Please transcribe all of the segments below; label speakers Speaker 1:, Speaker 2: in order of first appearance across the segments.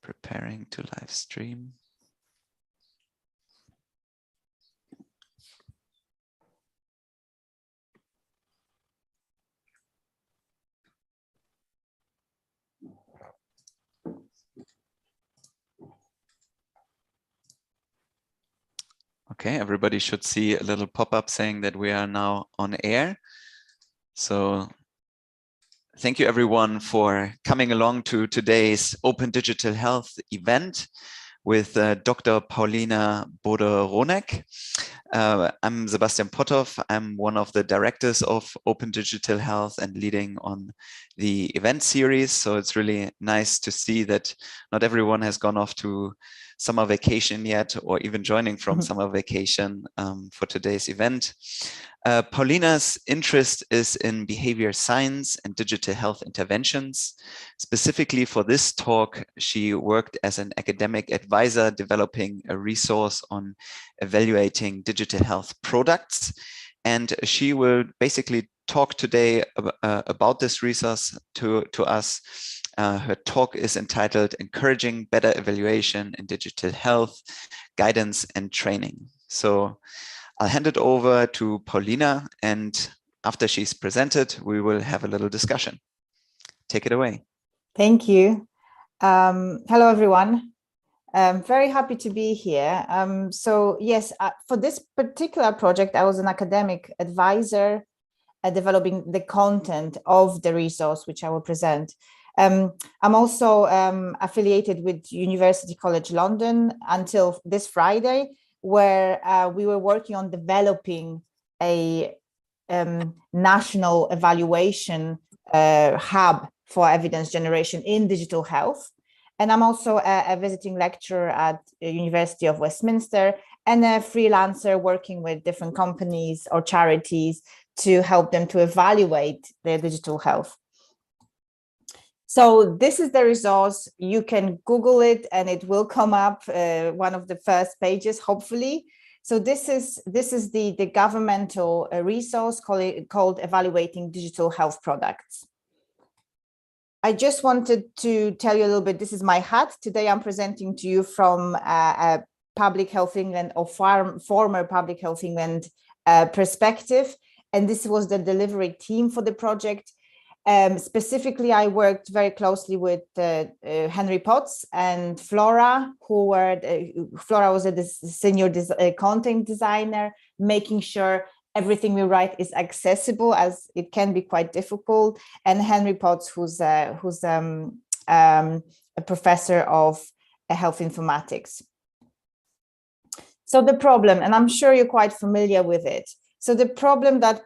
Speaker 1: Preparing to live stream. Okay, everybody should see a little pop-up saying that we are now on air. So thank you everyone for coming along to today's Open Digital Health event with Dr. Paulina Bode-Ronek. I'm Sebastian Potthoff. I'm one of the directors of Open Digital Health and leading on the event series. So it's really nice to see that not everyone has gone off to summer vacation yet, or even joining from summer vacation for today's event. Paulina's interest is in behavior science and digital health interventions. Specifically for this talk, she worked as an academic advisor developing a resource on evaluating digital health products. And she will basically talk today about this resource to us. Her talk is entitled Encouraging Better Evaluation in Digital Health, Guidance and Training. So I'll hand it over to Paulina, and after she's presented, we will have a little discussion. Take it away.
Speaker 2: Thank you. Hello, everyone. I'm very happy to be here. So yes, for this particular project, I was an academic advisor developing the content of the resource, which I will present. I'm also affiliated with University College London until this Friday, where we were working on developing a national evaluation hub for evidence generation in digital health. And I'm also a visiting lecturer at the University of Westminster and a freelancer working with different companies or charities to help them to evaluate their digital health. So this is the resource. You can Google it and it will come up one of the first pages, hopefully. So this is the governmental resource called Evaluating Digital Health Products. I just wanted to tell you a little bit, this is my hat. Today I'm presenting to you from a Public Health England or former Public Health England perspective. And this was the delivery team for the project. Specifically, I worked very closely with Henry Potts and Flora, Flora was a senior content designer, making sure everything we write is accessible, as it can be quite difficult. And Henry Potts, who's a professor of health informatics. So the problem, and I'm sure you're quite familiar with it. So the problem that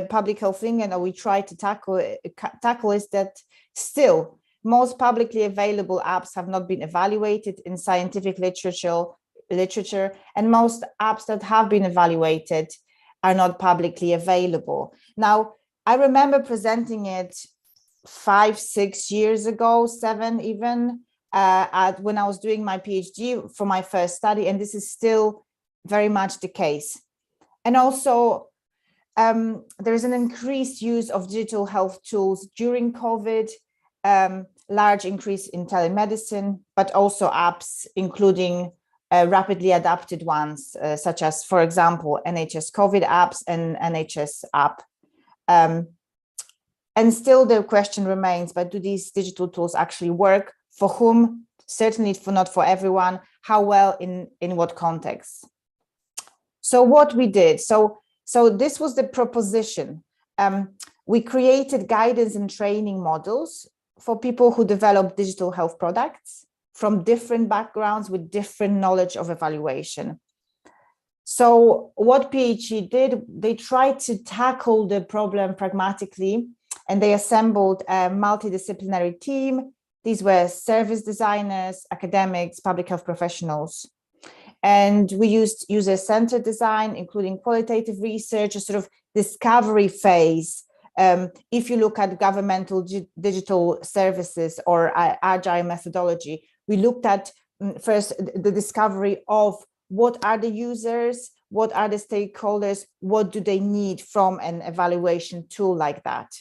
Speaker 2: Public Health England, or we try to tackle is that still most publicly available apps have not been evaluated in scientific literature, and most apps that have been evaluated are not publicly available. Now, I remember presenting it 5-6 years ago, 7 even, when I was doing my PhD for my first study, and this is still very much the case. And also, there is an increased use of digital health tools during COVID, large increase in telemedicine, but also apps, including rapidly adapted ones, such as, for example, NHS COVID apps and NHS app. And still the question remains, but do these digital tools actually work? For whom? Certainly not for everyone. How well, in what context? So what we did, so this was the proposition. We created guidance and training models for people who develop digital health products from different backgrounds with different knowledge of evaluation. So what PHE did, they tried to tackle the problem pragmatically, and they assembled a multidisciplinary team. These were service designers, academics, public health professionals. And we used user-centered design, including qualitative research, a sort of discovery phase. If you look at governmental digital services or agile methodology, we looked at first the discovery of what are the users, what are the stakeholders, what do they need from an evaluation tool like that.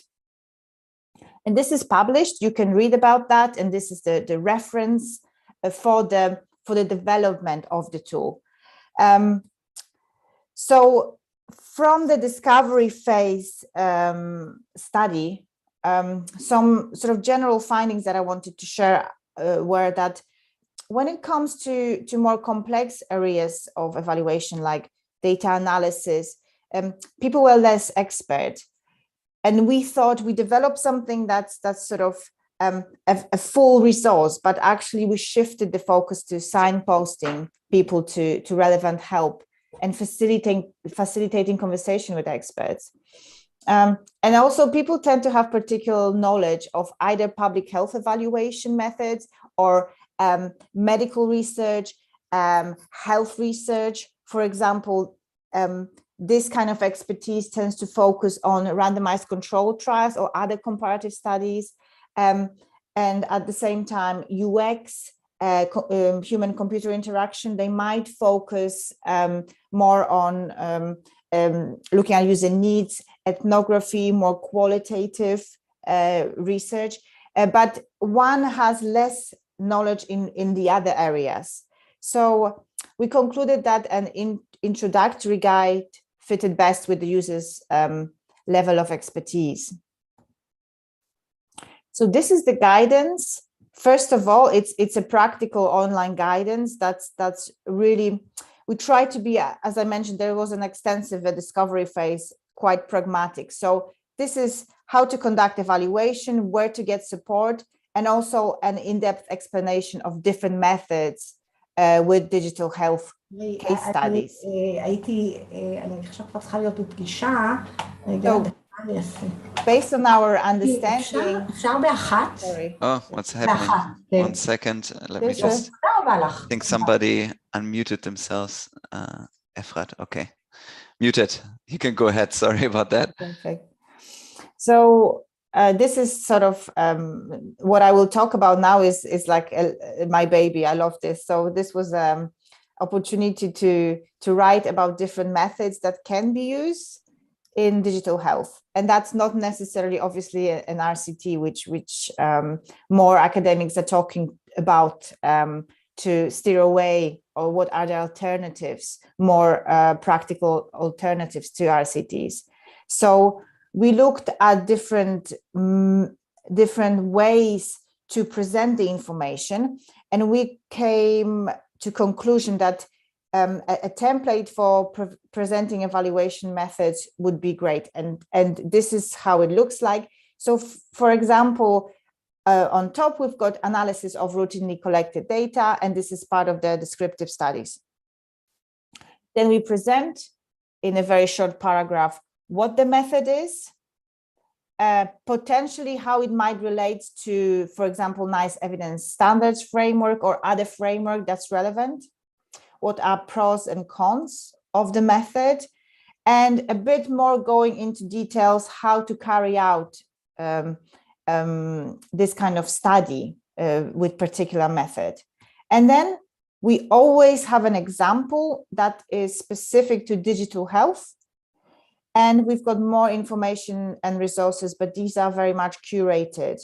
Speaker 2: And this is published, you can read about that, and this is the reference for the development of the tool. So from the discovery phase study, some sort of general findings that I wanted to share were that when it comes to more complex areas of evaluation, like data analysis, people were less expert. And we thought we developed something that's sort of a full resource, but actually we shifted the focus to signposting people to relevant help and facilitating conversation with experts. And also people tend to have particular knowledge of either public health evaluation methods or medical research, health research. For example, this kind of expertise tends to focus on randomized controlled trials or other comparative studies. And at the same time, UX, human-computer interaction, they might focus more on looking at user needs, ethnography, more qualitative research, but one has less knowledge in the other areas. So we concluded that an introductory guide fitted best with the user's level of expertise. So this is the guidance. First of all, it's a practical online guidance that's really, we try to be, as I mentioned, there was an extensive discovery phase, quite pragmatic. So this is how to conduct evaluation, where to get support, and also an in-depth explanation of different methods with digital health case studies. So, based on our understanding, sorry.
Speaker 1: Oh, what's happening? 1 second. Let me just, I think somebody unmuted themselves. Efrat, okay. Muted. You can go ahead. Sorry about that.
Speaker 2: Perfect. So this is sort of what I will talk about now is like my baby. I love this. So this was opportunity to write about different methods that can be used in digital health, and that's not necessarily obviously an RCT, which more academics are talking about to steer away, or what are the alternatives, more practical alternatives to RCTs. So we looked at different ways to present the information, and we came to conclusion that a template for presenting evaluation methods would be great, and this is how it looks like. So for example, on top we've got analysis of routinely collected data, and this is part of the descriptive studies. Then we present in a very short paragraph what the method is, potentially how it might relate to, for example, NICE evidence standards framework or other framework that's relevant, what are pros and cons of the method, and a bit more going into details how to carry out this kind of study with particular method. And then we always have an example that is specific to digital health. And we've got more information and resources, but these are very much curated.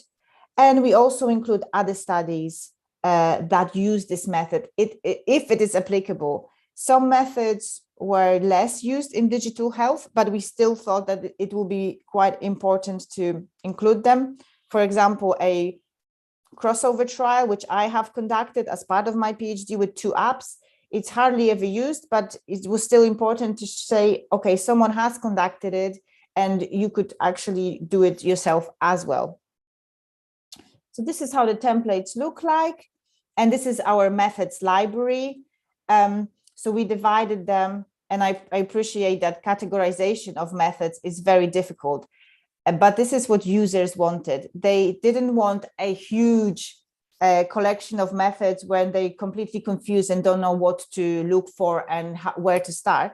Speaker 2: And we also include other studies that use this method, if it is applicable. Some methods were less used in digital health, but we still thought that it will be quite important to include them. For example, a crossover trial, which I have conducted as part of my PhD with 2 apps. It's hardly ever used, but it was still important to say, okay, someone has conducted it and you could actually do it yourself as well. So this is how the templates look like. And this is our methods library. So we divided them, and I appreciate that categorization of methods is very difficult, but this is what users wanted. They didn't want a huge collection of methods when they completely confused and don't know what to look for and where to start.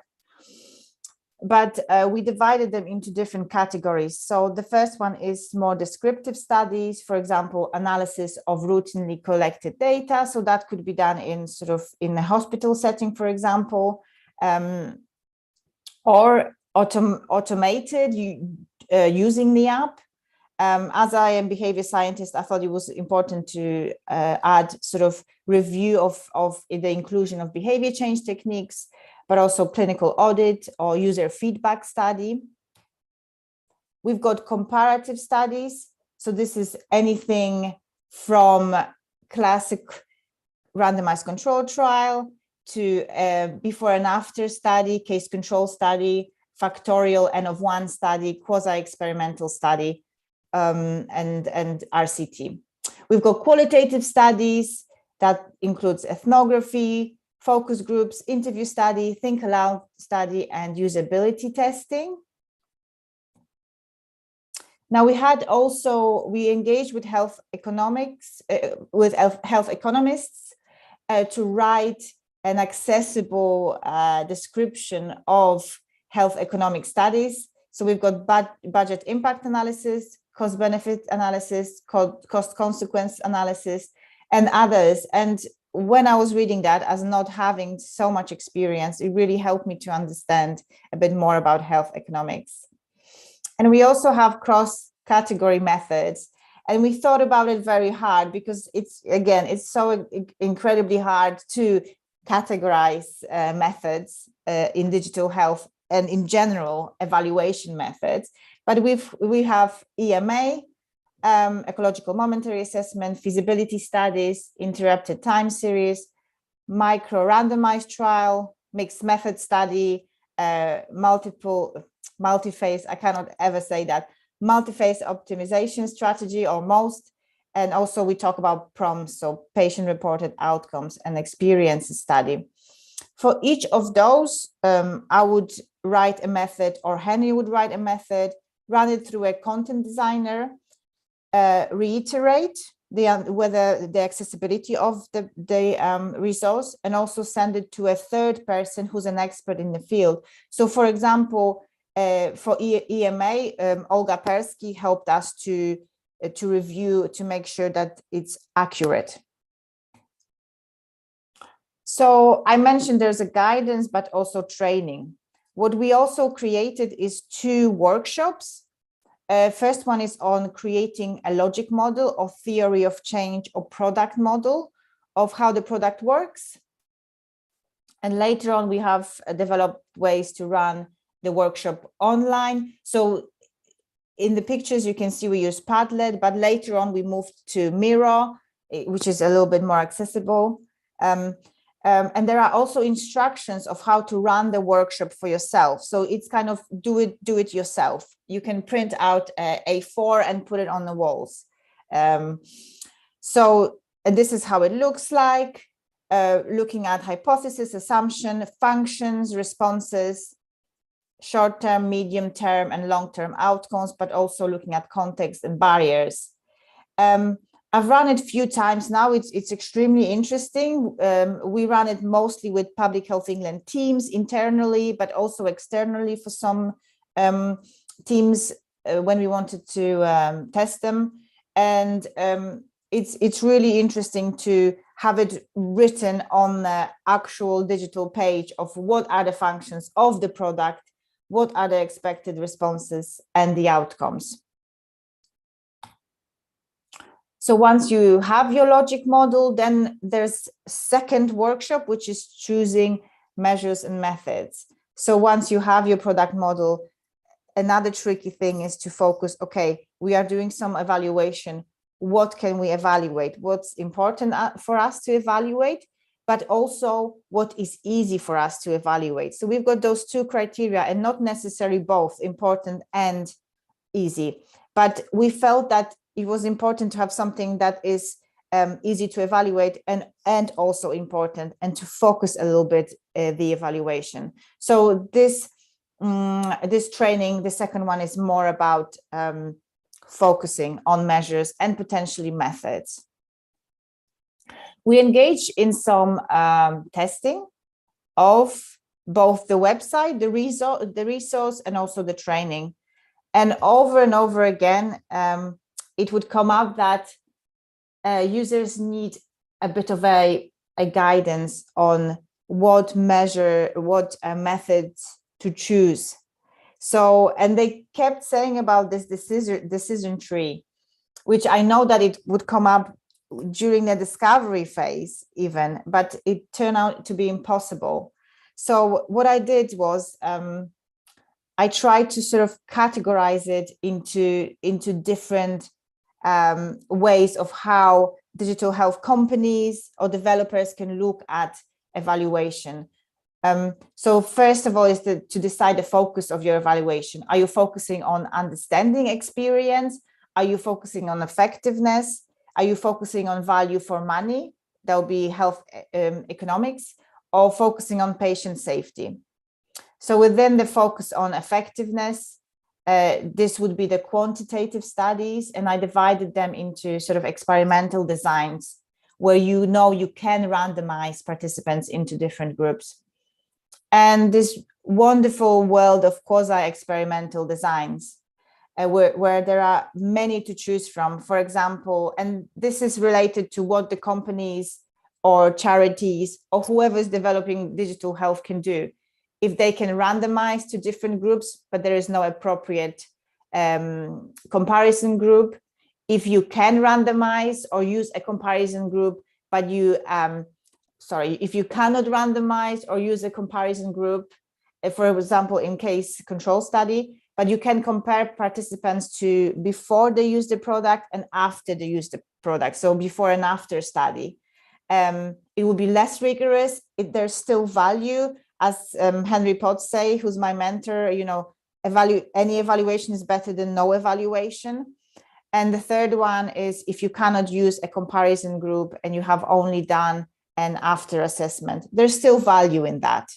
Speaker 2: But we divided them into different categories. So the first one is more descriptive studies, for example, analysis of routinely collected data. So that could be done in sort of in a hospital setting, for example, or automated using the app. As I am behavior scientist, I thought it was important to add sort of review of the inclusion of behavior change techniques, but also clinical audit or user feedback study. We've got comparative studies. So this is anything from classic randomized control trial to before and after study, case control study, factorial N of 1 study, quasi-experimental study, and RCT. We've got qualitative studies that includes ethnography, focus groups, interview study, think aloud study, and usability testing. Now we engaged with health economics, with health economists to write an accessible description of health economic studies. So we've got budget impact analysis, cost benefit analysis, cost consequence analysis, and others. And when I was reading that, as not having so much experience, it really helped me to understand a bit more about health economics. And we also have cross-category methods. And we thought about it very hard because it's so incredibly hard to categorize methods in digital health and in general evaluation methods. But we have EMA, ecological momentary assessment, feasibility studies, interrupted time series, micro randomized trial, mixed method study, multi-phase, I cannot ever say that, multi-phase optimization strategy or most. And also we talk about PROMs, so patient reported outcomes and experiences study. For each of those, I would write a method, or Henry would write a method, run it through a content designer, reiterate whether the accessibility of the resource, and also send it to a third person who's an expert in the field. So for example, for EMA, Olga Persky helped us to review, to make sure that it's accurate. So I mentioned there's a guidance, but also training. What we also created is 2 workshops. First one is on creating a logic model or theory of change or product model of how the product works. And later on, we have developed ways to run the workshop online. So in the pictures, you can see we use Padlet, but later on we moved to Miro, which is a little bit more accessible. And there are also instructions of how to run the workshop for yourself. So it's kind of do it yourself. You can print out A4 and put it on the walls. So this is how it looks like, looking at hypothesis, assumption, functions, responses, short-term, medium-term, and long-term outcomes, but also looking at context and barriers. I've run it a few times now. It's extremely interesting. We run it mostly with Public Health England teams internally, but also externally for some teams when we wanted to test them. And it's really interesting to have it written on the actual digital page of what are the functions of the product, what are the expected responses and the outcomes. So once you have your logic model, then there's a second workshop, which is choosing measures and methods. So once you have your product model, another tricky thing is to focus, okay, we are doing some evaluation. What can we evaluate? What's important for us to evaluate, but also what is easy for us to evaluate. So we've got those 2 criteria, and not necessarily both important and easy. But we felt that it was important to have something that is easy to evaluate and also important, and to focus a little bit the evaluation. So this training, the second one, is more about focusing on measures and potentially methods. We engage in some testing of both the website, the resource, and also the training. And over again, it would come up that users need a bit of a guidance on what methods to choose. So, and they kept saying about this decision tree, which I know that it would come up during the discovery phase even, but it turned out to be impossible. So what I did was I tried to sort of categorize it into different ways of how digital health companies or developers can look at evaluation. So first of all is to decide the focus of your evaluation. Are you focusing on understanding experience? Are you focusing on effectiveness? Are you focusing on value for money? That will be health economics, or focusing on patient safety. So within the focus on effectiveness, this would be the quantitative studies, and I divided them into sort of experimental designs where you can randomize participants into different groups. And this wonderful world of quasi-experimental designs, where there are many to choose from, for example, and this is related to what the companies or charities or whoever is developing digital health can do. If they can randomize to different groups, but there is no appropriate comparison group. If you can randomize or use a comparison group, but if you cannot randomize or use a comparison group, for example, in case control study, but you can compare participants to before they use the product and after they use the product. So before and after study. It will be less rigorous. There's still value, as Henry Potts say, who's my mentor, any evaluation is better than no evaluation. And the third one is if you cannot use a comparison group and you have only done an after assessment, there's still value in that.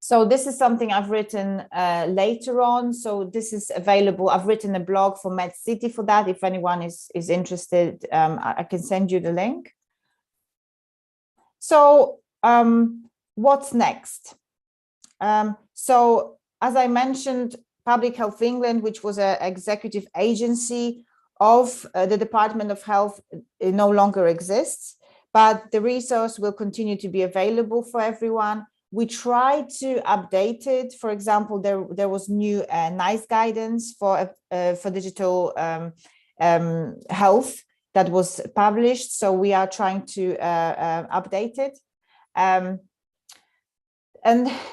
Speaker 2: So this is something I've written later on. So this is available. I've written a blog for MedCity for that. If anyone is interested, I can send you the link. So what's next? So as I mentioned, Public Health England, which was an executive agency of the Department of Health, no longer exists, but the resource will continue to be available for everyone. We tried to update it. For example, there was new NICE guidance for digital health that was published. So we are trying to update it. And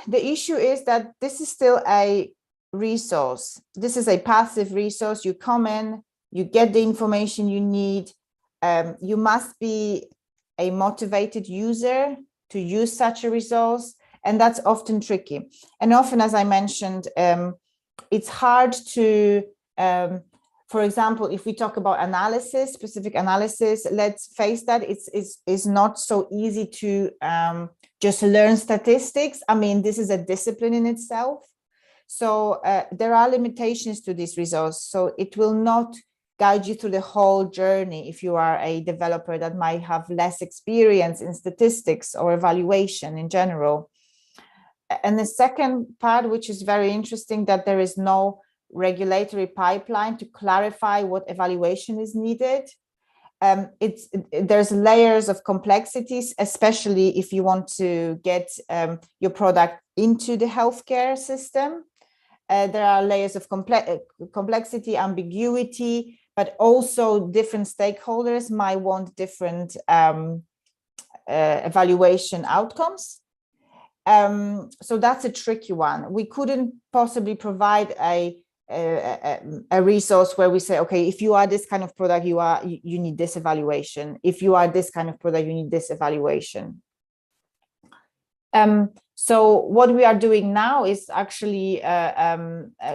Speaker 2: the issue is that this is still a resource. This is a passive resource. You come in, you get the information you need. You must be a motivated user to use such a resource. And that's often tricky. And often, as I mentioned, it's hard to, for example, if we talk about analysis, specific analysis, let's face that it's not so easy to just learn statistics. I mean, this is a discipline in itself. So there are limitations to this resource. So it will not guide you through the whole journey if you are a developer that might have less experience in statistics or evaluation in general. And the second part, which is very interesting, that there is no regulatory pipeline to clarify what evaluation is needed. There's layers of complexities, especially if you want to get your product into the healthcare system. There are layers of complexity, ambiguity, but also different stakeholders might want different evaluation outcomes. So that's a tricky one. We couldn't possibly provide a resource where we say, okay, if you are this kind of product, you need this evaluation. If you are this kind of product, you need this evaluation. So what we are doing now is actually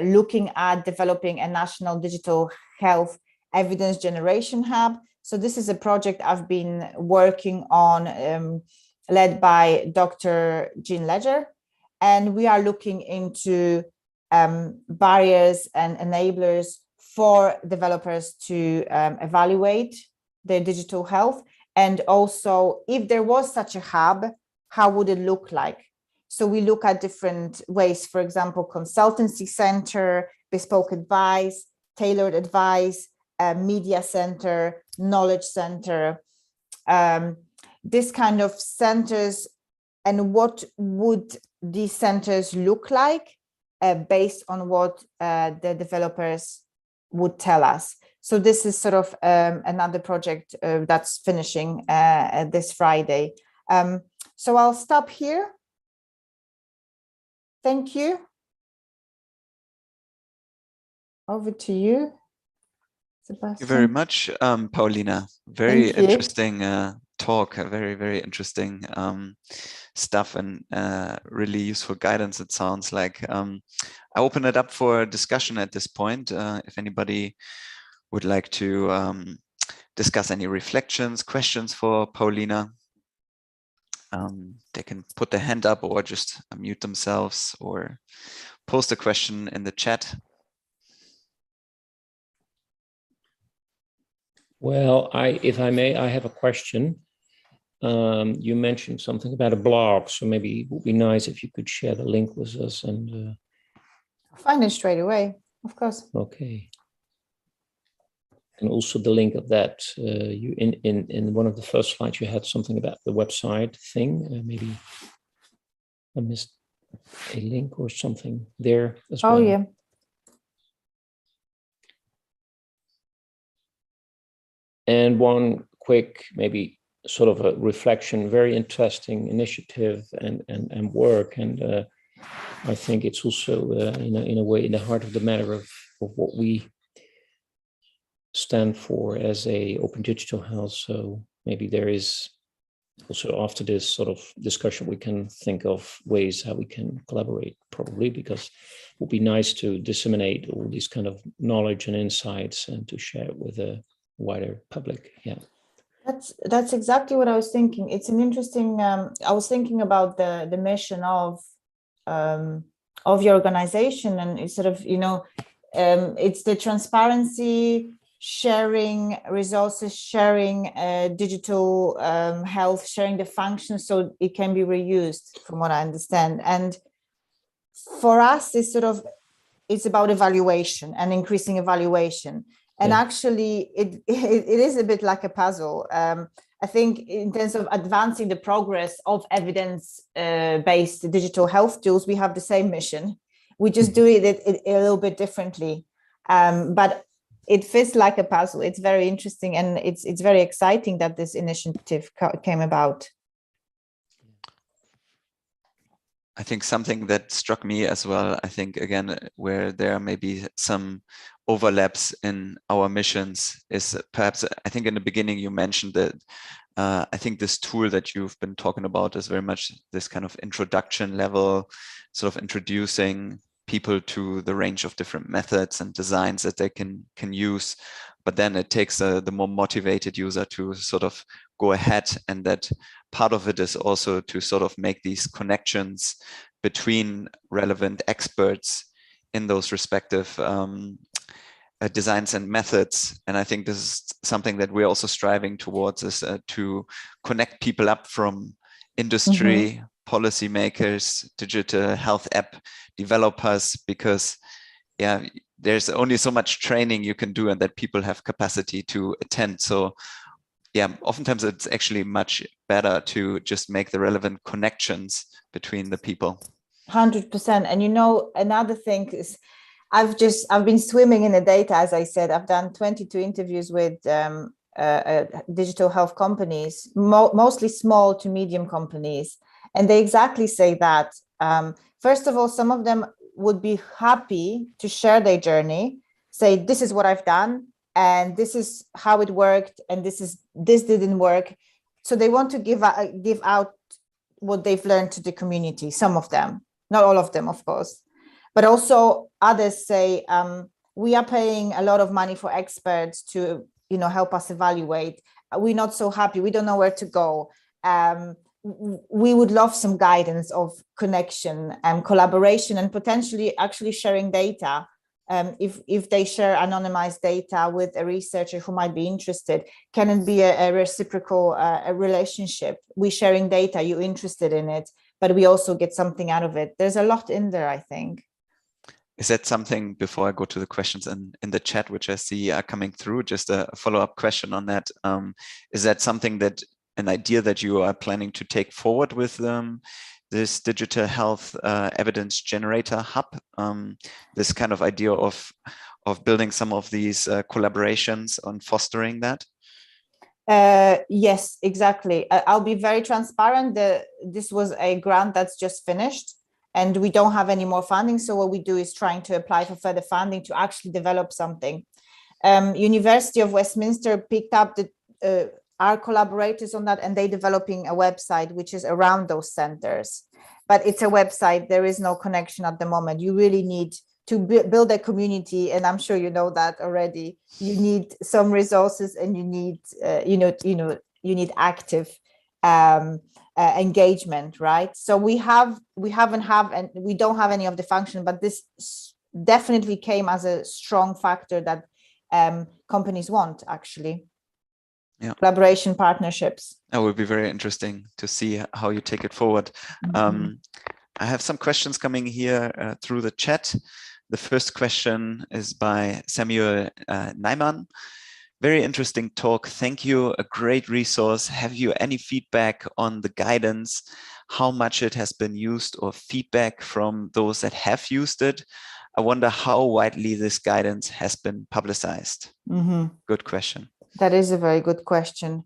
Speaker 2: looking at developing a national digital health evidence generation hub. So this is a project I've been working on, led by Dr. Jean Ledger, and we are looking into barriers and enablers for developers to evaluate their digital health, and also if there was such a hub, how would it look like? So we look at different ways, for example, consultancy center, bespoke advice, tailored advice, media center, knowledge center, this kind of centers, and what would these centers look like? based on what the developers would tell us. So this is sort of another project that's finishing this Friday. So I'll stop here. Thank you. Over to you, Sebastian.
Speaker 1: Thank you very much, Paulina. Very interesting talk, very, very interesting stuff, and really useful guidance, it sounds like. I open it up for discussion at this point. If anybody would like to discuss any reflections, questions for Paulina, they can put their hand up or just unmute themselves or post a question in the chat.
Speaker 3: Well, if I may, I have a question. You mentioned something about a blog, so maybe it would be nice if you could share the link with us. And
Speaker 2: I'll find it straight away, of course.
Speaker 3: Okay. And also the link of that. You in one of the first slides, you had something about the website thing. Maybe I missed a link or something there as well.
Speaker 2: Oh yeah.
Speaker 3: And one quick, maybe sort of a reflection, very interesting initiative and work. And I think it's also in a way in the heart of the matter of what we stand for as a open digital health. So maybe there is also, after this sort of discussion, we can think of ways how we can collaborate, probably, because it would be nice to disseminate all these kind of knowledge and insights and to share it with a wider public. Yeah,
Speaker 2: that's exactly what I was thinking. It's an interesting. I was thinking about the mission of your organization, and it's sort of, it's the transparency, sharing resources, sharing digital health, sharing the functions so it can be reused, from what I understand. And for us, it's about evaluation and increasing evaluation. And actually, it is a bit like a puzzle. I think in terms of advancing the progress of evidence-based digital health tools, we have the same mission. We just do it a little bit differently. But it fits like a puzzle. It's very interesting, and it's very exciting that this initiative came about.
Speaker 1: I think something that struck me as well, I think, again, where there may be some overlaps in our missions is perhaps, I think in the beginning you mentioned that I think this tool that you've been talking about is very much this kind of introduction level, sort of introducing people to the range of different methods and designs that they can use. But then it takes the more motivated user to sort of go ahead, and that part of it is also to sort of make these connections between relevant experts in those respective designs and methods. And I think this is something that we're also striving towards, is to connect people up from industry, policymakers, digital health app developers, because there's only so much training you can do and that people have capacity to attend. So oftentimes it's actually much better to just make the relevant connections between the people. 100%.
Speaker 2: And another thing is, I've been swimming in the data, as I said. I've done 22 interviews with digital health companies, mostly small to medium companies. And they exactly say that. First of all, some of them would be happy to share their journey, say, this is what I've done, and this is how it worked, and this didn't work. So they want to give out what they've learned to the community, some of them, not all of them, of course. But also others say, we are paying a lot of money for experts to, help us evaluate. We're not so happy. We don't know where to go. We would love some guidance of connection and collaboration, and potentially actually sharing data. If they share anonymized data with a researcher who might be interested, can it be a reciprocal relationship? We sharing data, you're interested in it, but we also get something out of it. There's a lot in there, I think.
Speaker 1: Is that something, before I go to the questions in the chat, which I see are coming through, just a follow-up question on that. Is that something an idea that you are planning to take forward with this digital health evidence generator hub, this kind of idea of building some of these collaborations on fostering that?
Speaker 2: Yes, exactly. I'll be very transparent. This was a grant that's just finished, and we don't have any more funding. So what we do is trying to apply for further funding to actually develop something. University of Westminster picked up our collaborators on that, and they're developing a website which is around those centers. But it's a website. There is no connection at the moment. You really need to build a community, and I'm sure you know that already. You need some resources, and you need you need active engagement, right? So we don't have any of the function, but this definitely came as a strong factor that companies want, actually.
Speaker 1: Yeah.
Speaker 2: Collaboration, partnerships.
Speaker 1: That would be very interesting to see how you take it forward.
Speaker 2: Mm-hmm.
Speaker 1: I have some questions coming here through the chat. The first question is by Samuel Neiman. Very interesting talk. Thank you. A great resource. Have you any feedback on the guidance, how much it has been used, or feedback from those that have used it? I wonder how widely this guidance has been publicized.
Speaker 2: Mm-hmm.
Speaker 1: Good question.
Speaker 2: That is a very good question.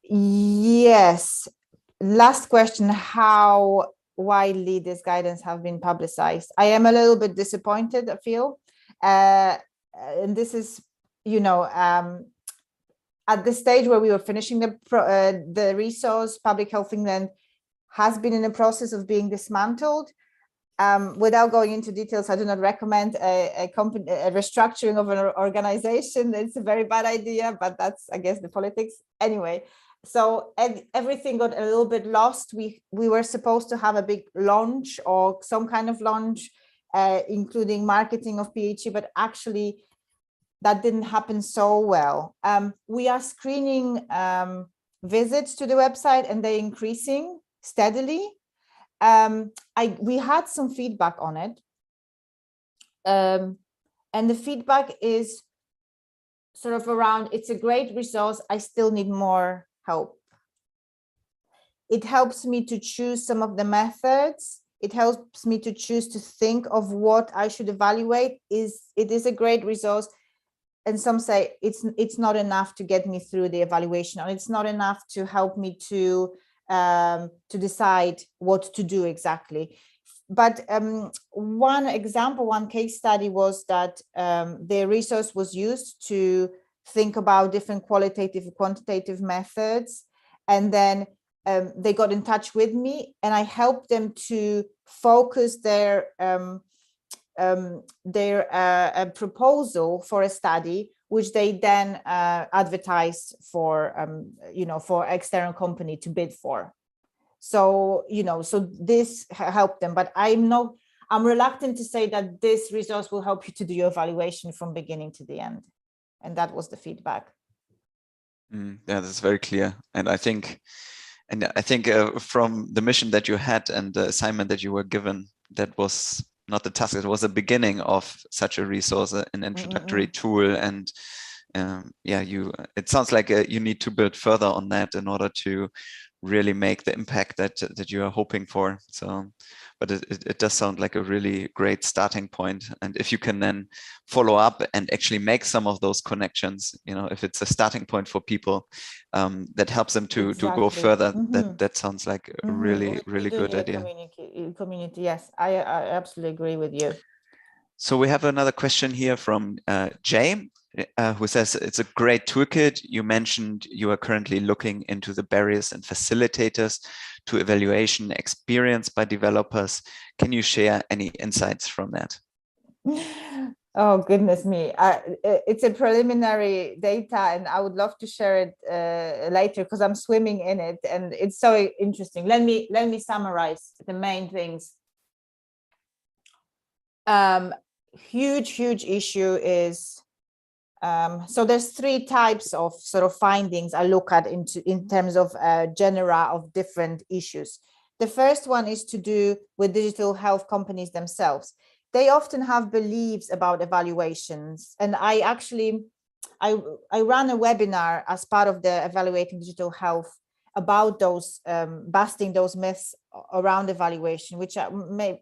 Speaker 2: Yes. Last question, how widely this guidance have been publicized? I am a little bit disappointed, I feel. And this is, at the stage where we were finishing the resource, Public Health England has been in the process of being dismantled. Without going into details, I do not recommend a restructuring of an organization. It's a very bad idea, but that's, I guess, the politics. Anyway, so everything got a little bit lost. We were supposed to have a big launch or some kind of launch, including marketing of PHE, but actually that didn't happen so well. We are screening visits to the website, and they're increasing steadily. We had some feedback on it, and the feedback is sort of around, it's a great resource, I still need more help. It helps me to choose some of the methods. It helps me to choose to think of what I should evaluate. It is a great resource, and some say it's not enough to get me through the evaluation, or it's not enough to help me to decide what to do exactly. But one example, one case study was that the resource was used to think about different qualitative and quantitative methods. And then they got in touch with me, and I helped them to focus their proposal for a study, which they then advertised for, for external company to bid for. So, so this helped them, but I'm reluctant to say that this resource will help you to do your evaluation from beginning to the end. And that was the feedback.
Speaker 1: Yeah, that's very clear. And I think from the mission that you had and the assignment that you were given, that was not the task, it was the beginning of such a resource, an introductory tool. And it sounds like you need to build further on that in order to really make the impact that you are hoping for. So, but it does sound like a really great starting point. And if you can then follow up and actually make some of those connections, if it's a starting point for people, that helps them to go further, that sounds like a really good idea.
Speaker 2: Community, yes, I absolutely agree with you.
Speaker 1: So we have another question here from Jay, who says, it's a great toolkit. You mentioned you are currently looking into the barriers and facilitators to evaluation experienced by developers. Can you share any insights from that?
Speaker 2: Oh, goodness me. It's a preliminary data, and I would love to share it later because I'm swimming in it, and it's so interesting. Let me summarize the main things. Huge issue is, so there's three types of sort of findings I look at in terms of genera of different issues. The first one is to do with digital health companies themselves. They often have beliefs about evaluations, and I ran a webinar as part of the Evaluating Digital Health about those busting those myths around evaluation, which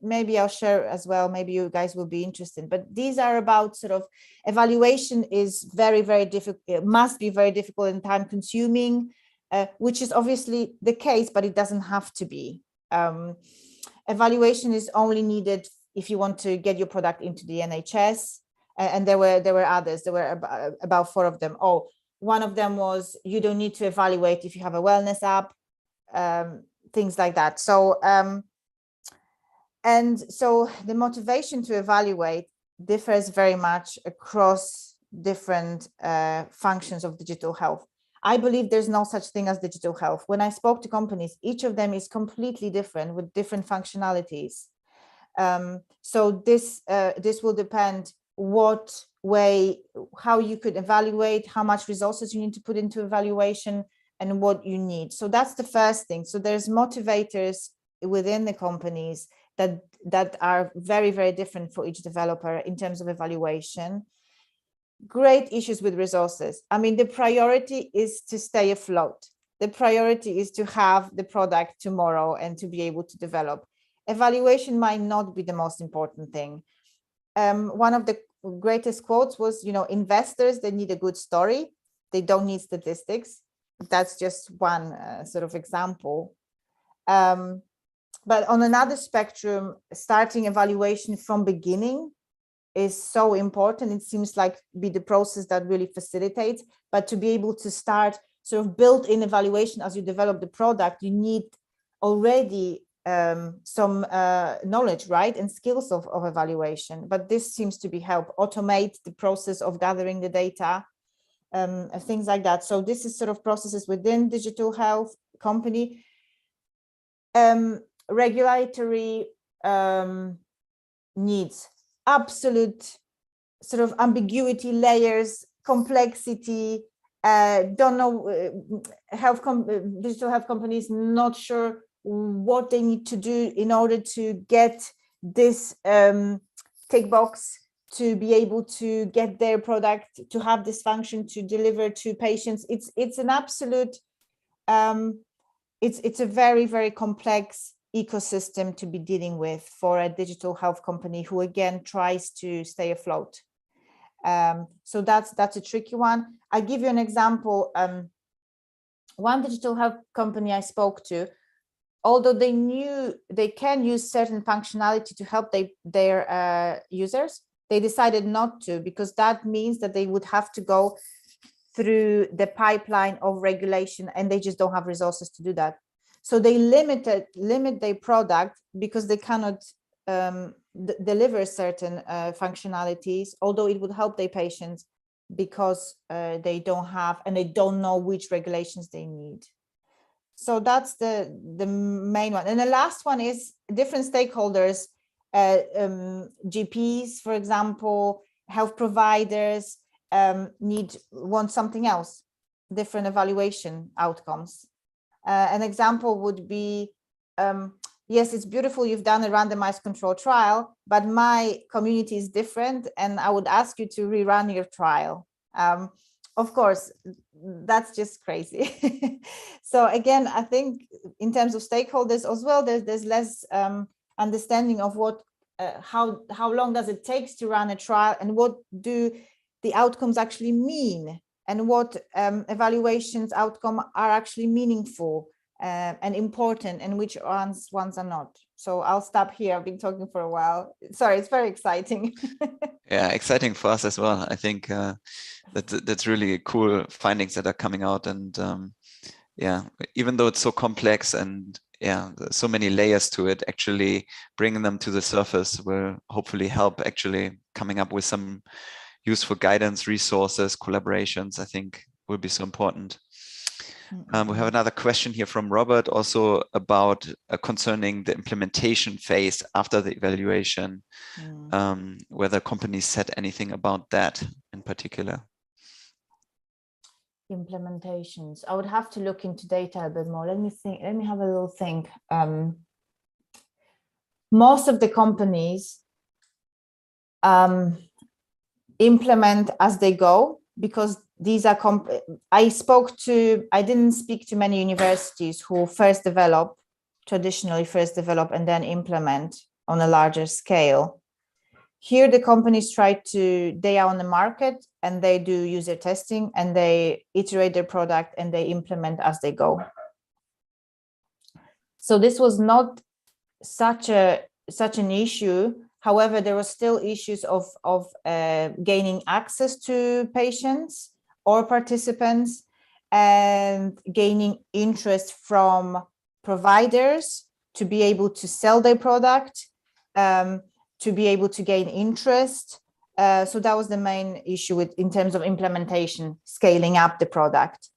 Speaker 2: maybe I'll share as well. Maybe you guys will be interested. But these are about sort of evaluation is very, very difficult. It must be very difficult and time consuming, which is obviously the case, but it doesn't have to be. Evaluation is only needed if you want to get your product into the NHS. And there were others. There were about 4 of them. Oh, one of them was you don't need to evaluate if you have a wellness app, things like that. So, and so the motivation to evaluate differs very much across different functions of digital health. I believe there's no such thing as digital health. When I spoke to companies, each of them is completely different with different functionalities. So this will depend what way, how you could evaluate, how much resources you need to put into evaluation, and what you need. So that's the first thing. So there's motivators within the companies that are very, very different for each developer in terms of evaluation. Great issues with resources. I mean, the priority is to stay afloat. The priority is to have the product tomorrow and to be able to develop. Evaluation might not be the most important thing. One of the greatest quotes was, investors, they need a good story. They don't need statistics. That's just one sort of example. But on another spectrum, starting evaluation from beginning is so important. It seems like be the process that really facilitates, but to be able to start sort of built-in evaluation as you develop the product, you need already some knowledge, right, and skills of evaluation. But this seems to be help automate the process of gathering the data, things like that. So this is sort of processes within digital health company. Regulatory needs, absolute sort of ambiguity layers, complexity, don't know, digital health companies not sure what they need to do in order to get this tick box to be able to get their product to have this function to deliver to patients. It's an absolute, it's a very, very complex ecosystem to be dealing with for a digital health company who again tries to stay afloat. So that's a tricky one. I'll give you an example. One digital health company I spoke to, although they knew they can use certain functionality to help their users, they decided not to, because that means that they would have to go through the pipeline of regulation, and they just don't have resources to do that. So they limit their product because they cannot deliver certain functionalities, although it would help their patients, because they don't have and they don't know which regulations they need. So that's the main one. And the last one is different stakeholders, GPs, for example, health providers want something else, different evaluation outcomes. An example would be, yes, it's beautiful, you've done a randomized control trial, but my community is different and I would ask you to rerun your trial. Of course, that's just crazy. So again, I think in terms of stakeholders as well, there's less understanding of what, how long does it take to run a trial, and what do the outcomes actually mean, and what evaluations outcome are actually meaningful and important, and which ones are not. So I'll stop here. I've been talking for a while. Sorry, it's very exciting.
Speaker 1: Yeah, exciting for us as well. I think that's really cool findings that are coming out, and yeah, even though it's so complex and yeah, there's so many layers to it, actually bringing them to the surface will hopefully help actually coming up with some useful guidance, resources, collaborations, I think will be so important. We have another question here from Robert, also about concerning the implementation phase after the evaluation, whether companies said anything about that in particular.
Speaker 2: Implementations, I would have to look into data a bit more. Let me think, let me have a little think. Most of the companies implement as they go, because these are I didn't speak to many universities who traditionally first develop and then implement on a larger scale. Here, the companies they are on the market and they do user testing and they iterate their product and they implement as they go. So this was not such an issue. However, there were still issues of gaining access to patients or participants and gaining interest from providers to be able to sell their product, to be able to gain interest. So that was the main issue in terms of implementation, scaling up the product.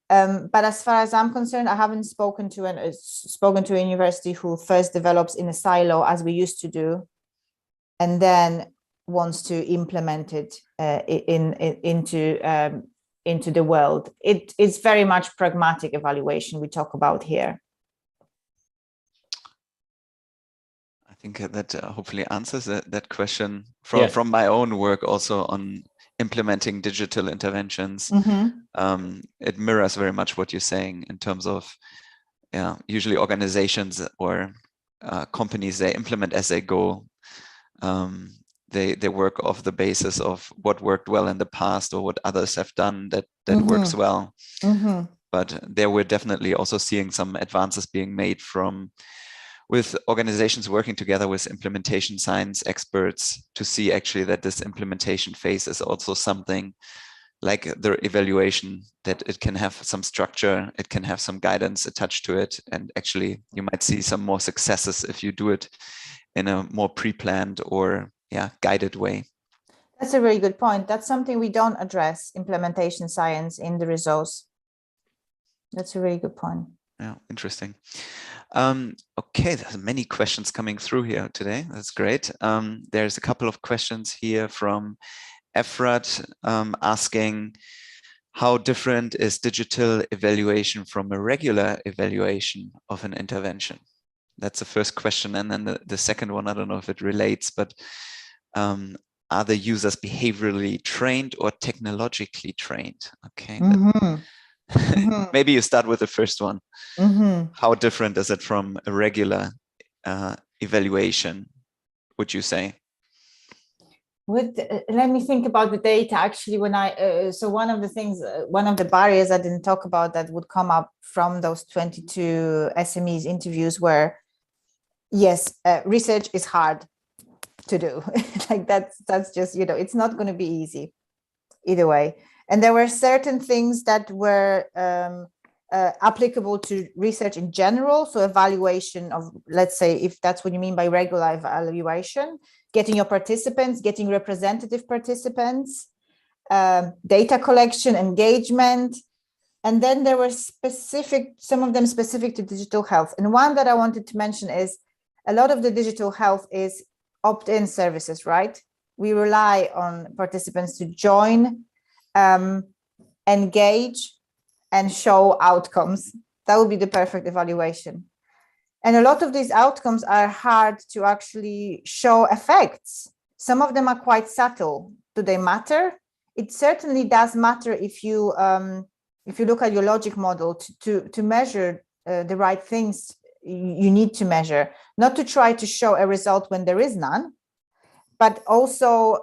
Speaker 2: But as far as I'm concerned, I haven't spoken to a university who first develops in a silo as we used to do, and then wants to implement it into the world. It is very much pragmatic evaluation we talk about here.
Speaker 1: I think that hopefully answers that question from my own work also on implementing digital interventions.
Speaker 2: Mm-hmm.
Speaker 1: It mirrors very much what you're saying in terms of usually organizations or companies, they implement as they go. They work off the basis of what worked well in the past or what others have done that
Speaker 2: Mm-hmm.
Speaker 1: works well.
Speaker 2: Mm-hmm.
Speaker 1: But there we're definitely also seeing some advances being made with organizations working together with implementation science experts to see actually that this implementation phase is also something like the evaluation, that it can have some structure, it can have some guidance attached to it. And actually you might see some more successes if you do it in a more pre-planned or guided way.
Speaker 2: That's a very good point. That's something we don't address, implementation science in the results. That's a very good point.
Speaker 1: Yeah, interesting. Okay, there's many questions coming through here today. That's great. There's a couple of questions here from Efrat asking, how different is digital evaluation from a regular evaluation of an intervention? That's the first question. And then the second one, I don't know if it relates, but are the users behaviorally trained or technologically trained? Okay.
Speaker 2: Mm-hmm. Mm-hmm.
Speaker 1: Maybe you start with the first one.
Speaker 2: Mm-hmm.
Speaker 1: How different is it from a regular evaluation, would you say?
Speaker 2: Let me think about the data. Actually, so one of the barriers I didn't talk about that would come up from those 22 SMEs interviews were, yes, research is hard to do. Like that's just, it's not going to be easy either way. And there were certain things that were applicable to research in general. So evaluation of, let's say, if that's what you mean by regular evaluation, getting your participants, getting representative participants, data collection, engagement. And then there were some of them specific to digital health. And one that I wanted to mention is a lot of the digital health is opt-in services, right? We rely on participants to join, engage, and show outcomes. That would be the perfect evaluation. And a lot of these outcomes are hard to actually show effects. Some of them are quite subtle. Do they matter? It certainly does matter if you look at your logic model to measure the right things you need to measure, not to try to show a result when there is none, but also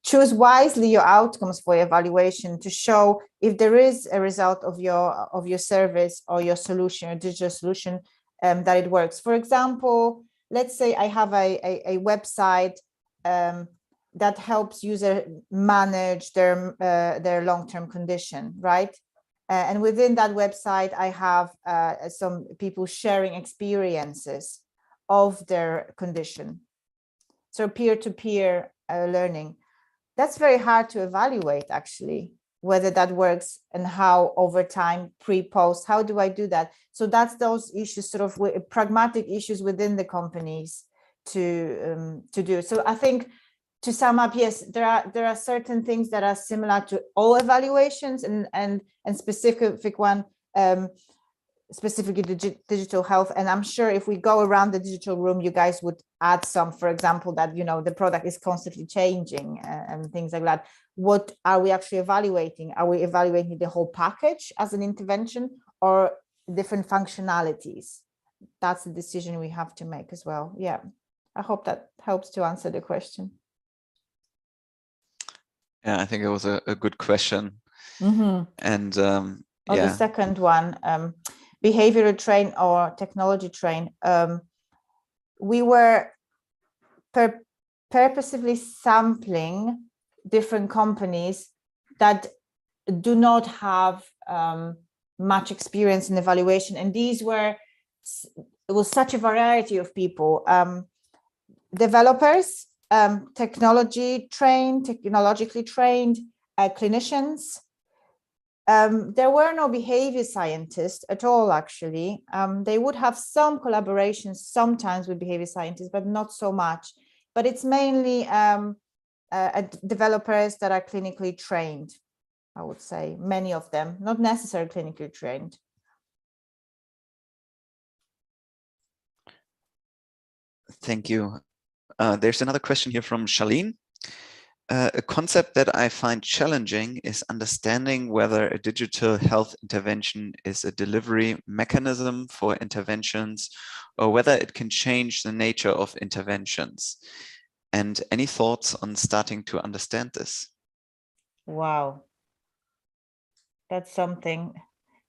Speaker 2: choose wisely your outcomes for evaluation to show if there is a result of your service or your solution, your digital solution, that it works. For example, let's say I have a website that helps user manage their long-term condition, right? And within that website, I have some people sharing experiences of their condition. So peer-to-peer learning. That's very hard to evaluate, actually, whether that works and how over time, pre-post, how do I do that? So that's those issues, sort of pragmatic issues within the companies to do. So I think to sum up, yes, there are certain things that are similar to all evaluations and specific one. specifically digital health. And I'm sure if we go around the digital room, you guys would add some, for example, that, you know, the product is constantly changing and things like that. What are we actually evaluating? Are we evaluating the whole package as an intervention or different functionalities? That's the decision we have to make as well. Yeah, I hope that helps to answer the question.
Speaker 1: Yeah, I think it was a good question. And
Speaker 2: The second one, behavioral train or technology train. We were purposely sampling different companies that do not have much experience in evaluation, and it was such a variety of people, developers, technologically trained, clinicians. There were no behavior scientists at all, actually. They would have some collaborations sometimes with behavior scientists, but not so much. But it's mainly developers that are clinically trained, I would say, many of them, not necessarily clinically trained.
Speaker 1: Thank you. There's another question here from Charlene. A concept that I find challenging is understanding whether a digital health intervention is a delivery mechanism for interventions or whether it can change the nature of interventions. And any thoughts on starting to understand this?
Speaker 2: Wow. That's something.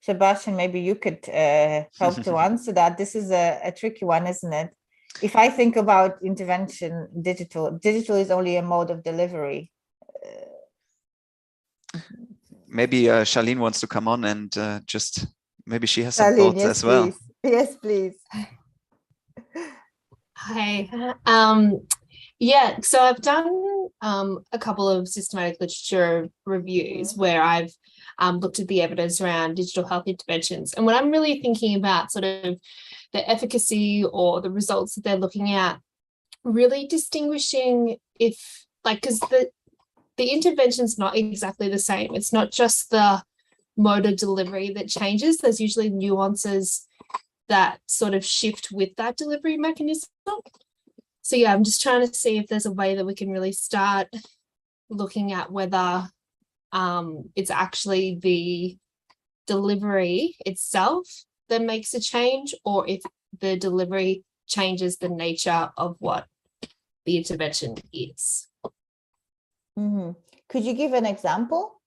Speaker 2: Sebastian, maybe you could help to answer that. This is a tricky one, isn't it? If I think about intervention, digital is only a mode of delivery.
Speaker 1: Maybe Charlene wants to come on and just maybe she has some
Speaker 2: Charlene,
Speaker 1: thoughts
Speaker 2: yes,
Speaker 1: as well.
Speaker 2: Please. Yes, please.
Speaker 4: Hi. Yeah, so I've done a couple of systematic literature reviews where I've looked at the evidence around digital health interventions. And when I'm really thinking about sort of the efficacy or the results that they're looking at, really distinguishing if, like, because the intervention's not exactly the same. It's not just the mode of delivery that changes. There's usually nuances that sort of shift with that delivery mechanism. So yeah, I'm just trying to see if there's a way that we can really start looking at whether it's actually the delivery itself that makes a change, or if the delivery changes the nature of what the intervention is.
Speaker 2: Could you give an example?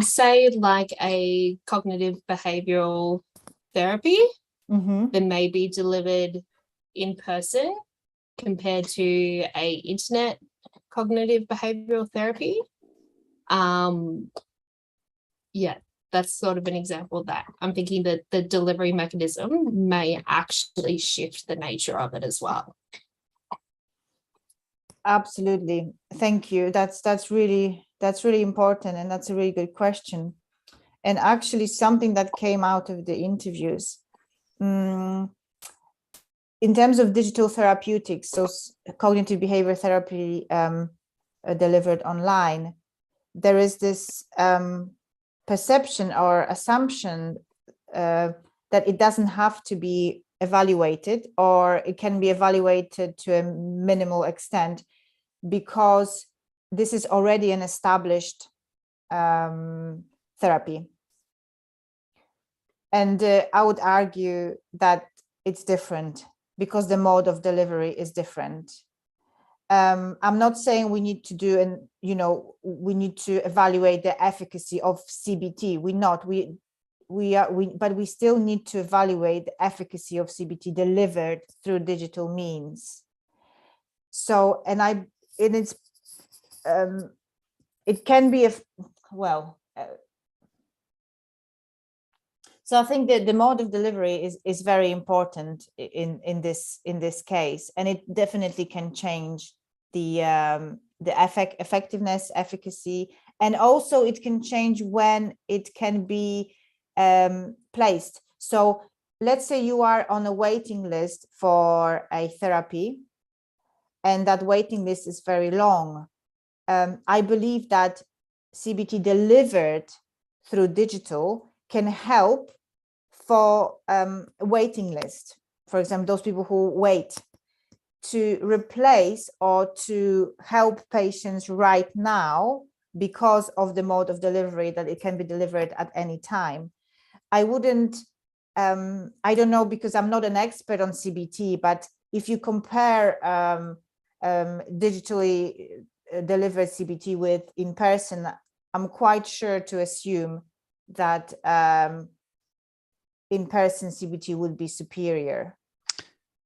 Speaker 4: Say like a cognitive behavioral therapy that may be delivered in person compared to a internet cognitive behavioral therapy. Yeah, that's sort of an example that I'm thinking that the delivery mechanism may actually shift the nature of it as well.
Speaker 2: Absolutely. Thank you. That's really important, and that's a really good question. And actually something that came out of the interviews. In terms of digital therapeutics, so cognitive behavior therapy delivered online, there is this perception or assumption that it doesn't have to be evaluated, or it can be evaluated to a minimal extent because this is already an established therapy. And I would argue that it's different because the mode of delivery is different. I'm not saying we need to do, and we need to evaluate the efficacy of CBT. But we still need to evaluate the efficacy of CBT delivered through digital means. So, it can be so I think that the mode of delivery is very important in this case, and it definitely can change the effectiveness, efficacy, and also it can change when it can be placed. So let's say you are on a waiting list for a therapy, and that waiting list is very long. I believe that CBT delivered through digital can help for waiting list, for example, those people who wait, to replace or to help patients right now because of the mode of delivery, that it can be delivered at any time. I wouldn't, I don't know, because I'm not an expert on CBT, but if you compare digitally delivered CBT with in person, I'm quite sure to assume that in-person CBT would be superior.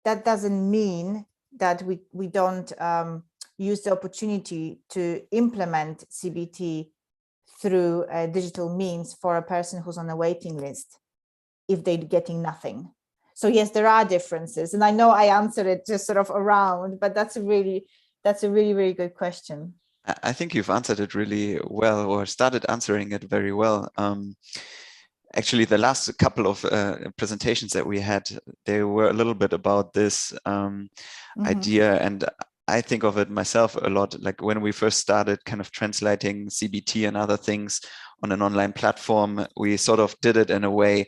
Speaker 2: That doesn't mean that we don't use the opportunity to implement CBT through digital means for a person who's on a waiting list if they're getting nothing. So yes, there are differences, and I know I answered it just sort of around, but that's a really, really good question.
Speaker 1: I think you've answered it really well, or started answering it very well. Actually, the last couple of presentations that we had, they were a little bit about this idea, and I think of it myself a lot, like when we first started kind of translating CBT and other things on an online platform, we sort of did it in a way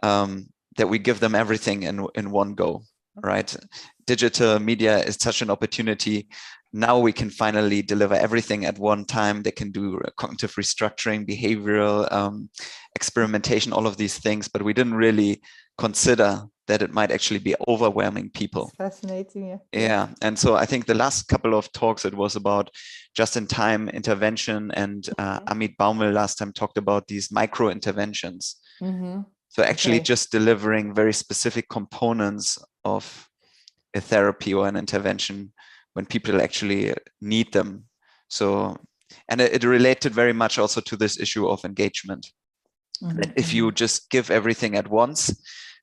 Speaker 1: that we give them everything in one go, right? Digital media is such an opportunity. Now we can finally deliver everything at one time. They can do cognitive restructuring, behavioral experimentation, all of these things, but we didn't really consider that it might actually be overwhelming people.
Speaker 2: It's fascinating, yeah.
Speaker 1: Yeah, and so I think the last couple of talks, it was about just-in-time intervention, and Amit Baumel last time talked about these micro interventions. So actually just delivering very specific components of a therapy or an intervention when people actually need them. So, and it related very much also to this issue of engagement. That if you just give everything at once,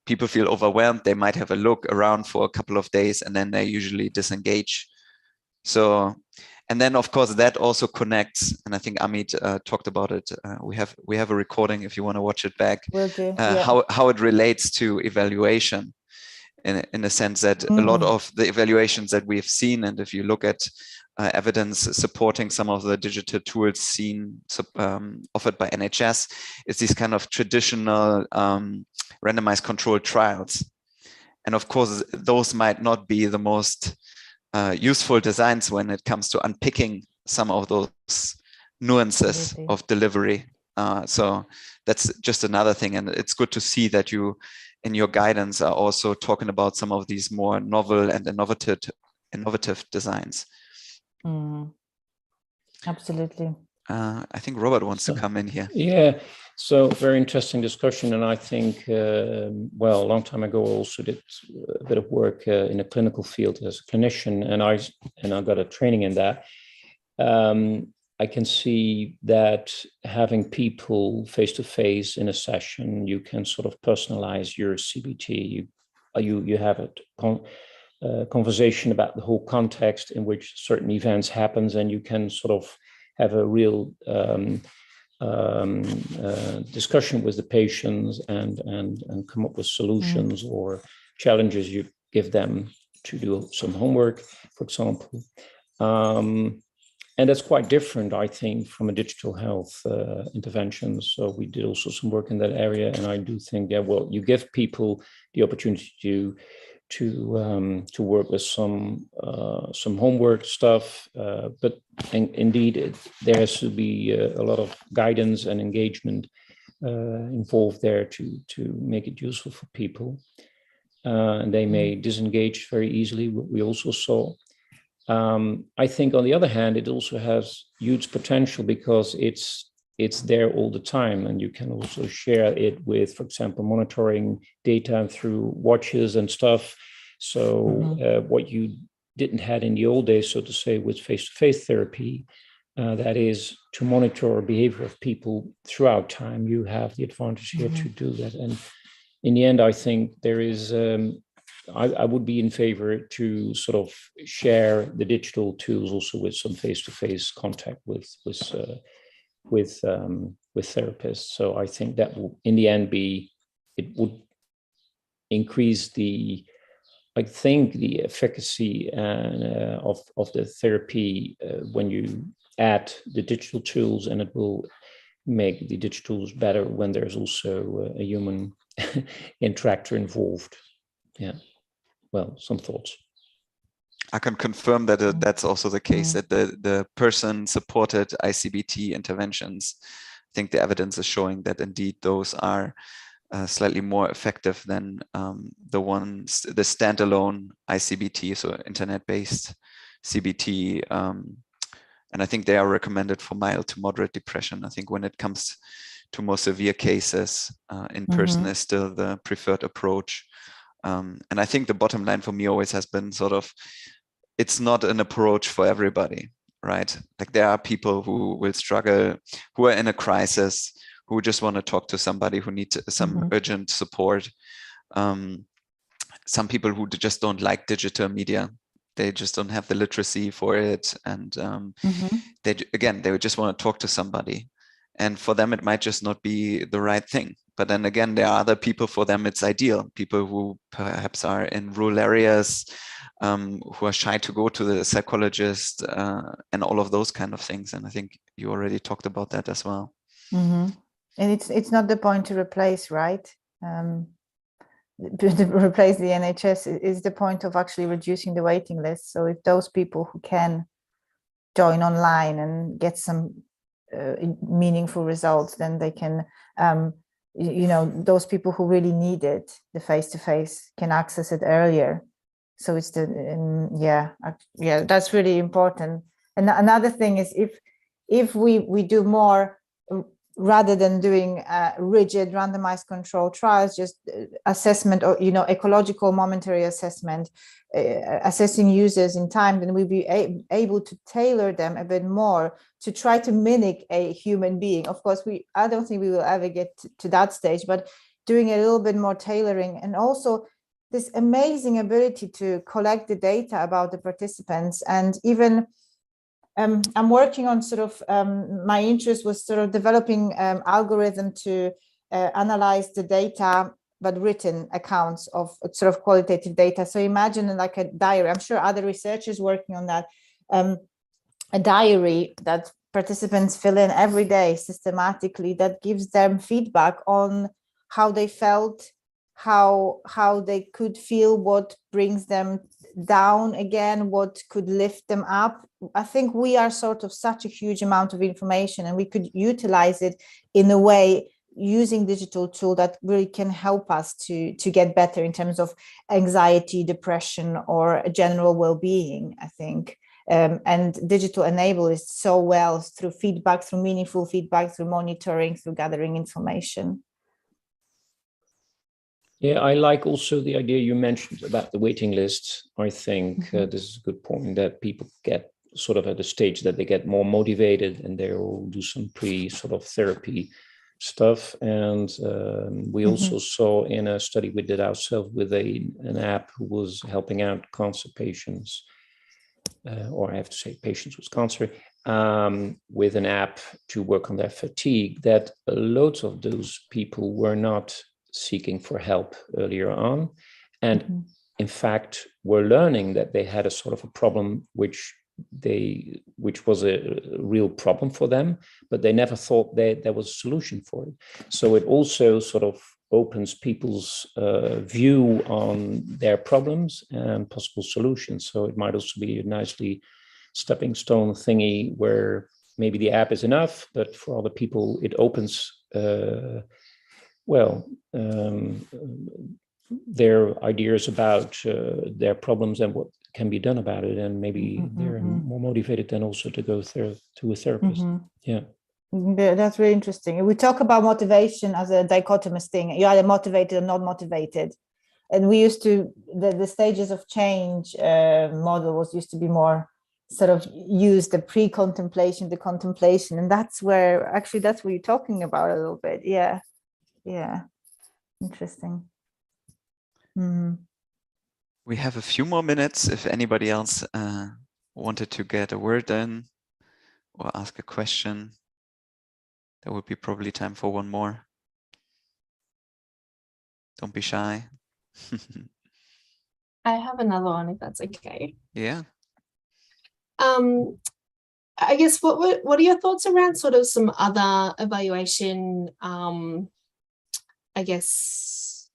Speaker 1: people feel overwhelmed. They might have a look around for a couple of days and then they usually disengage. So, and then of course that also connects, and I think Amit talked about it. We have a recording if you want to watch it back.
Speaker 2: Will do.
Speaker 1: How it relates to evaluation, in a sense that a lot of the evaluations that we've seen, and if you look at evidence supporting some of the digital tools offered by NHS, is these kind of traditional randomized controlled trials. And of course, those might not be the most useful designs when it comes to unpicking some of those nuances of delivery. So that's just another thing. And it's good to see that you, in your guidance, are also talking about some of these more novel and innovative designs.
Speaker 2: Absolutely.
Speaker 1: I think Robert wants to come in here.
Speaker 3: Yeah, so very interesting discussion. And I think, well, a long time ago, I also did a bit of work in a clinical field as a clinician, and I got a training in that. I can see that having people face-to-face in a session, you can sort of personalize your CBT. You have a conversation about the whole context in which certain events happens, and you can sort of have a real discussion with the patients and come up with solutions or challenges you give them to do some homework, for example. And that's quite different, I think, from a digital health intervention. So we did also some work in that area, and I do think, yeah, well, you give people the opportunity to work with some homework stuff, but indeed there has to be a lot of guidance and engagement involved there to make it useful for people. And they may disengage very easily, what we also saw. I think on the other hand, it also has huge potential because it's there all the time, and you can also share it with, for example, monitoring data through watches and stuff. So what you didn't have in the old days, so to say, with face-to-face therapy, that is to monitor behavior of people throughout time, you have the advantage here to do that. And in the end, I think there is, I would be in favor to sort of share the digital tools also with some face-to-face contact with therapists. So I think that will, in the end, it would increase the efficacy of the therapy when you add the digital tools, and it will make the digital tools better when there's also a human interactor involved. Yeah. Well, some thoughts.
Speaker 1: I can confirm that that's also the case, that the person-supported ICBT interventions, I think the evidence is showing that indeed those are slightly more effective than the standalone ICBT, so internet-based CBT. And I think they are recommended for mild to moderate depression. I think when it comes to more severe cases, in person is still the preferred approach. And I think the bottom line for me always has been sort of, it's not an approach for everybody, right? Like there are people who will struggle, who are in a crisis, who just want to talk to somebody, who needs some urgent support. Some people who just don't like digital media. They just don't have the literacy for it. And they would just want to talk to somebody. And for them, it might just not be the right thing. But then again, there are other people for them it's ideal. People who perhaps are in rural areas, who are shy to go to the psychologist, and all of those kind of things. And I think you already talked about that as well.
Speaker 2: And it's not the point to replace, right? To replace the NHS is the point of actually reducing the waiting list. So if those people who can join online and get some meaningful results, then they can, those people who really need it, the face-to-face, can access it earlier. So it's that's really important. And another thing is if we do more, rather than doing rigid randomized control trials, just assessment or ecological momentary assessment, assessing users in time, then we'll be able to tailor them a bit more to try to mimic a human being. Of course, I don't think we will ever get to that stage, but doing a little bit more tailoring, and also this amazing ability to collect the data about the participants. And even I'm working on sort of, my interest was sort of developing algorithm to analyze the data, but written accounts of sort of qualitative data. So imagine like a diary. I'm sure other researchers working on that, a diary that participants fill in every day systematically, that gives them feedback on how they felt, how they could feel, what brings them down again, what could lift them up. I think we are sort of such a huge amount of information, and we could utilize it in a way using digital tool that really can help us to get better in terms of anxiety, depression, or general well-being, I think. And digital enable is so well through feedback, through meaningful feedback, through monitoring, through gathering information.
Speaker 3: Yeah, I like also the idea you mentioned about the waiting lists. I think this is a good point, that people get sort of at a stage that they get more motivated and they will do some sort of therapy stuff. And we also saw in a study we did ourselves with an app who was helping out cancer patients, or I have to say patients with cancer, with an app to work on their fatigue, that loads of those people were not seeking for help earlier on, and in fact were learning that they had a sort of a problem which was a real problem for them, but they never thought that there was a solution for it. So it also sort of opens people's view on their problems and possible solutions. So it might also be a nicely stepping stone thingy where maybe the app is enough, but for other people it opens their ideas about their problems and what can be done about it, and maybe they're more motivated then also to go to a therapist. Yeah,
Speaker 2: that's really interesting. We talk about motivation as a dichotomous thing. You're either motivated or not motivated, and we used to the stages of change model used to be more sort of use the pre-contemplation, the contemplation, and that's where that's what you're talking about a little bit. Yeah, interesting.
Speaker 1: We have a few more minutes if anybody else wanted to get a word in or ask a question. There would be probably time for one more. Don't be shy.
Speaker 4: I have another one if that's okay.
Speaker 1: Yeah.
Speaker 4: I guess what are your thoughts around sort of some other evaluation, I guess,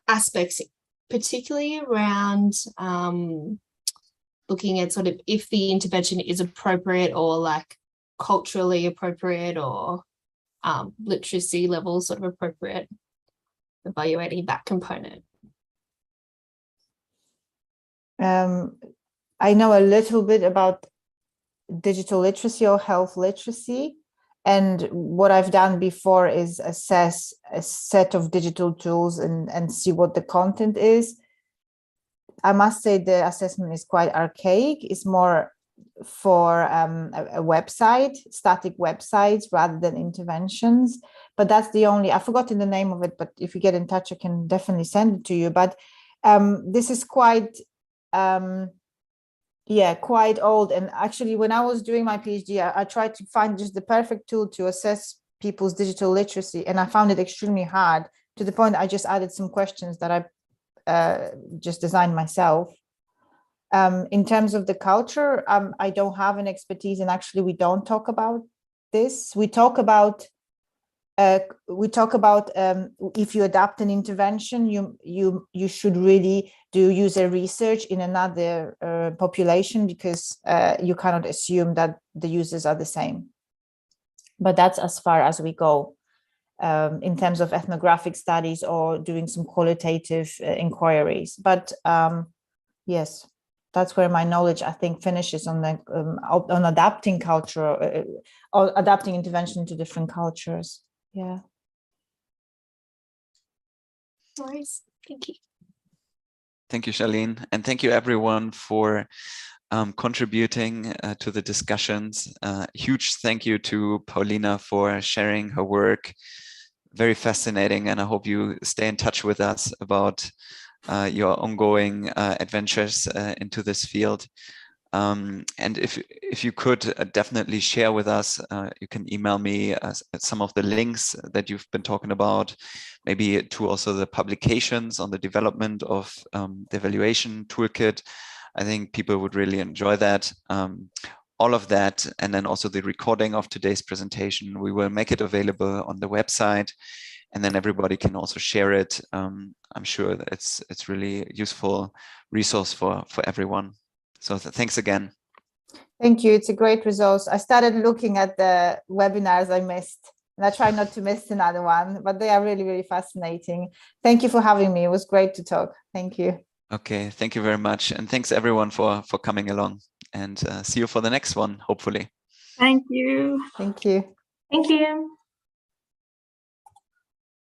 Speaker 4: aspects, particularly around looking at sort of if the intervention is appropriate or like culturally appropriate or literacy level sort of appropriate, evaluating that component?
Speaker 2: I know a little bit about digital literacy or health literacy. And what I've done before is assess a set of digital tools and see what the content is. I must say the assessment is quite archaic. It's more for a website, static websites rather than interventions. But that's the only, I've forgotten the name of it, but if you get in touch, I can definitely send it to you. But this is quite, quite old. And actually, when I was doing my PhD, I tried to find just the perfect tool to assess people's digital literacy. And I found it extremely hard, to the point I just added some questions that I just designed myself. In terms of the culture, I don't have an expertise, and actually we don't talk about this. We talk about if you adapt an intervention, you should really do user research in another population, because you cannot assume that the users are the same. But that's as far as we go in terms of ethnographic studies or doing some qualitative inquiries. But yes, that's where my knowledge, I think, finishes on the on adapting culture or adapting intervention to different cultures. Yeah.
Speaker 4: Nice. Thank you.
Speaker 1: Thank you, Charlene. And thank you, everyone, for contributing to the discussions. Huge thank you to Paulina for sharing her work. Very fascinating. And I hope you stay in touch with us about your ongoing adventures into this field. And if you could definitely share with us, you can email me some of the links that you've been talking about, maybe to also the publications on the development of the evaluation toolkit. I think people would really enjoy that. All of that, and then also the recording of today's presentation, we will make it available on the website, and then everybody can also share it. I'm sure that it's really useful resource for everyone. So thanks again.
Speaker 2: Thank you. It's a great resource. I started looking at the webinars I missed, and I try not to miss another one, but they are really, really fascinating. Thank you for having me. It was great to talk. Thank you.
Speaker 1: Okay, thank you very much. And thanks everyone for coming along, and see you for the next one, hopefully.
Speaker 5: Thank you.
Speaker 2: Thank you.
Speaker 5: Thank you.